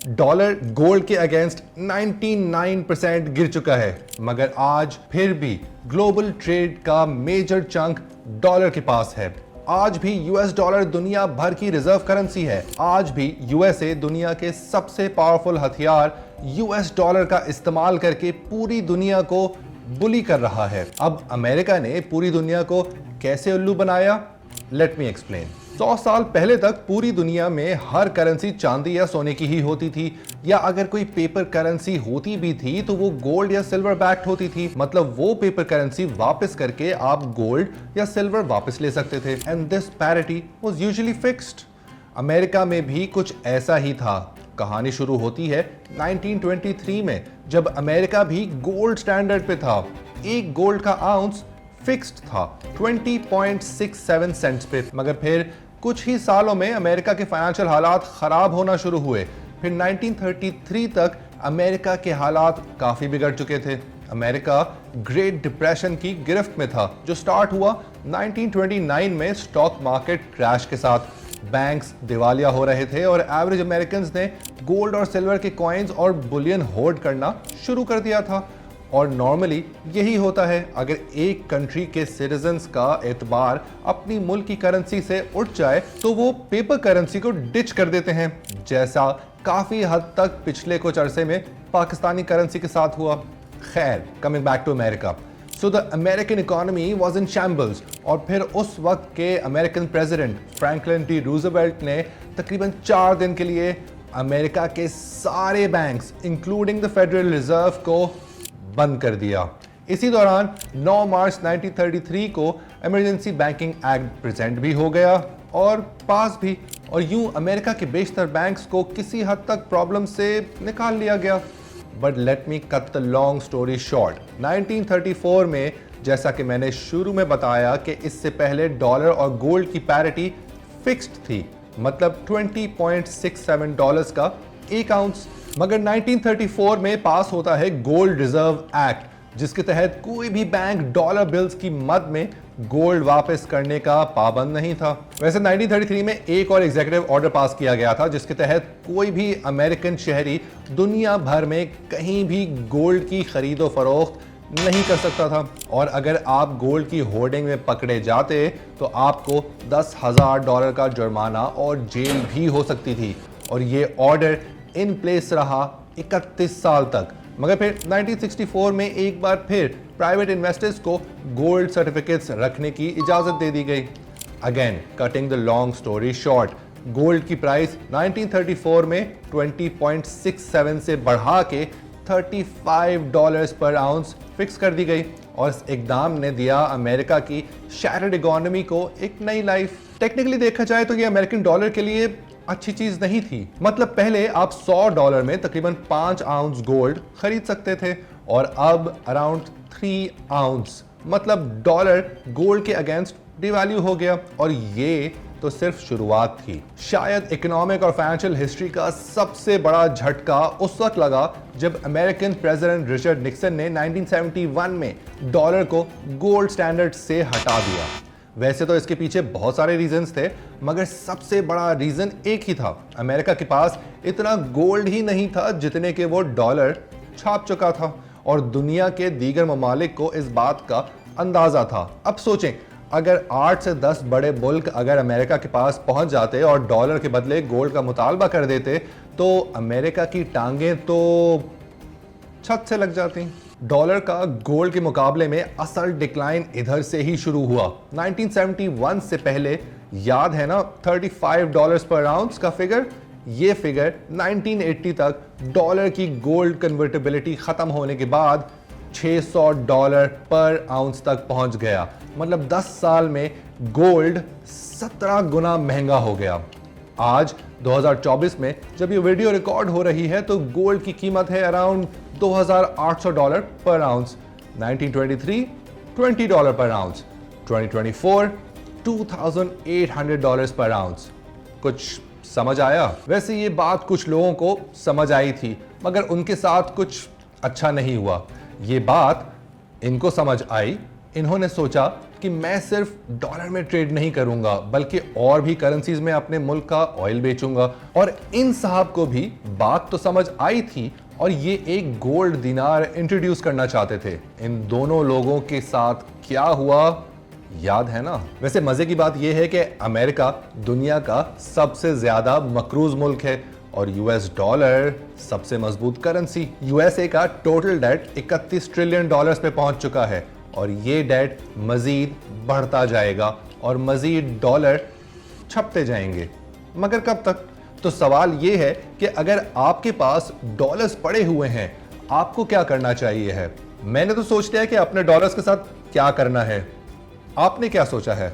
Dollar gold के against 99% गिर चुका है, मगर आज फिर भी ग्लोबल ट्रेड का मेजर चंक डॉलर के पास है। आज भी यूएस डॉलर दुनिया भर की रिजर्व करेंसी है। आज भी यूएसए दुनिया के सबसे पावरफुल हथियार यूएस डॉलर का इस्तेमाल करके पूरी दुनिया को बुली कर रहा है। अब अमेरिका ने पूरी दुनिया को कैसे उल्लू बनाया? Let me explain. 100 साल पहले तक पूरी दुनिया में हर करेंसी चांदी या सोने की ही होती थी, या अगर कोई पेपर करेंसी होती भी थी तो वो गोल्ड या सिल्वर बैक्ड होती थी। मतलब वो पेपर करेंसी वापस करके आप गोल्ड या सिल्वर वापस ले सकते थे, and this parity was usually fixed. America में भी कुछ ऐसा ही था। कहानी शुरू होती है 1923 में, जब अमेरिका भी गोल्ड स्टैंडर्ड पे था। एक गोल्ड का आउंस फिक्स्ड था 20.67 सेंट्स पे। मगर फिर कुछ ही सालों में अमेरिका के फाइनेंशियल हालात खराब होना शुरू हुए। फिर 1933 तक अमेरिका के हालात काफी बिगड़ चुके थे। अमेरिका ग्रेट डिप्रेशन की गिरफ्त में था, जो स्टार्ट हुआ 1929 में स्टॉक मार्केट क्रैश के साथ। बैंक्स दिवालिया हो रहे थे और एवरेज अमेरिकन्स ने गोल्ड और सिल्वर के कॉइन्स और बुलियन होर्ड करना शुरू कर दिया था। और नॉर्मली यही होता है, अगर एक कंट्री के सिटीजन्स का एतबार अपनी मुल्क की करेंसी से उठ जाए तो वो पेपर करेंसी को डिच कर देते हैं, जैसा काफी हद तक पिछले कुछ अरसे में पाकिस्तानी करेंसी के साथ हुआ। खैर, coming back to America, so the American economy was in shambles. और फिर उस वक्त के American president Franklin D Roosevelt ने तकरीबन 4 दिन के लिए अमेरिका के सारे banks including the Federal Reserve को बंद कर दिया। इसी दौरान 9 मार्च 1933 को इमरजेंसी बैंकिंग एक्ट प्रेजेंट भी हो गया और पास भी, और यूं अमेरिका के बेशतर बैंक्स को किसी हद तक प्रॉब्लम से निकाल लिया गया। But let me cut the long story short. 1934 में, जैसा कि मैंने शुरू में बताया कि इससे पहले डॉलर और गोल्ड की पैरिटी फिक्स्ड थी, मतलब 20.67 डॉलर्स का एक आउंस। मगर 1934 में पास होता है गोल्ड रिजर्व एक्ट, जिसके तहत कोई भी बैंक डॉलर बिल्स की मद में गोल्ड वापस करने का पाबंद नहीं था। वैसे 1933 में एक और एग्जीक्यूटिव ऑर्डर पास किया गया था, जिसके तहत कोई भी अमेरिकन शहरी दुनिया भर में कहीं भी गोल्ड की खरीदो फरोख्त नहीं कर सकता था। और अगर आप गोल्ड की होर्डिंग में पकड़े जाते तो आपको $10,000 का जुर्माना और जेल भी हो सकती थी। और ये ऑर्डर इन प्लेस रहा 31 साल तक। मगर फिर 1964 में एक बार फिर प्राइवेट इन्वेस्टर्स को गोल्ड सर्टिफिकेट्स रखने की इजाजत दे दी गई। Again, cutting the long story short, gold की प्राइस 1934 में 20.67 से बढ़ा के $35 पर आउंस फिक्स कर दी गई। और इस इकदाम ने दिया अमेरिका की शैटर्ड इकोनॉमी को एक नई लाइफ। टेक्निकली देखा जाए तो ये अमेरिकन डॉलर के लिए अच्छी चीज नहीं थी। मतलब पहले आप $100 में तकरीबन 5 आउंस गोल्ड खरीद सकते थे, और अब अराउंड 3 आउंस, मतलब डॉलर गोल्ड के अगेंस्ट डिवैल्यू हो गया। और ये तो सिर्फ शुरुआत थी। शायद इकोनॉमिक और फाइनेंशियल हिस्ट्री का सबसे बड़ा झटका उस वक्त लगा जब अमेरिकन प्रेसिडेंट रिचर्ड निक्सन ने 1971 में डॉलर को गोल्ड स्टैंडर्ड से हटा दिया। वैसे तो इसके पीछे बहुत सारे रीजंस थे, मगर सबसे बड़ा रीजन एक ही था, अमेरिका के पास इतना गोल्ड ही नहीं था जितने के वो डॉलर छाप चुका था, और दुनिया के दीगर ममालिक को इस बात का अंदाजा था। अब सोचें, अगर 8 से 10 बड़े मुल्क अगर अमेरिका के पास पहुंच जाते और डॉलर के बदले गोल्ड का मुतालबा कर देते तो अमेरिका की टांगें तो छत से लग जाती। डॉलर का गोल्ड के मुकाबले में असल डिक्लाइन इधर से ही शुरू हुआ। 1971 से पहले याद है ना $35 पर आउंस का फिगर? ये फिगर 1980 तक डॉलर की गोल्ड कन्वर्टेबिलिटी खत्म होने के बाद $600 पर आउंस तक पहुंच गया। मतलब 10 साल में गोल्ड 17 गुना महंगा हो गया। आज 2024 में जब ये वीडियो रिकॉर्ड हो रही है तो गोल्ड की कीमत है अराउंड $2,800 पर आउंस। 1923 $20 पर आउंस, 2024 $2,800 पर आउंस। कुछ समझ आया? वैसे ये बात कुछ लोगों को समझ आई थी, मगर उनके साथ कुछ अच्छा नहीं हुआ। ये बात इनको समझ आई, इन्होंने सोचा कि मैं सिर्फ डॉलर में ट्रेड नहीं करूंगा बल्कि और भी करेंसीज में अपने मुल्क का ऑयल बेचूंगा। और इन साहब को भी बात तो समझ आई थी और ये एक गोल्ड दिनार इंट्रोड्यूस करना चाहते थे। इन दोनों लोगों के साथ क्या हुआ याद है ना? वैसे मजे की बात यह है कि अमेरिका दुनिया का सबसे ज्यादा मकरूज मुल्क है और यूएस डॉलर सबसे मजबूत करेंसी। यूएसए का टोटल डेट 31 ट्रिलियन डॉलर्स पे पहुंच चुका है और ये डेट मजीद बढ़ता जाएगा और मजीद डॉलर छपते जाएंगे। मगर कब तक? तो सवाल ये है कि अगर आपके पास डॉलर्स पड़े हुए हैं आपको क्या करना चाहिए है। मैंने तो सोच लिया कि अपने डॉलर्स के साथ क्या करना है। आपने क्या सोचा है?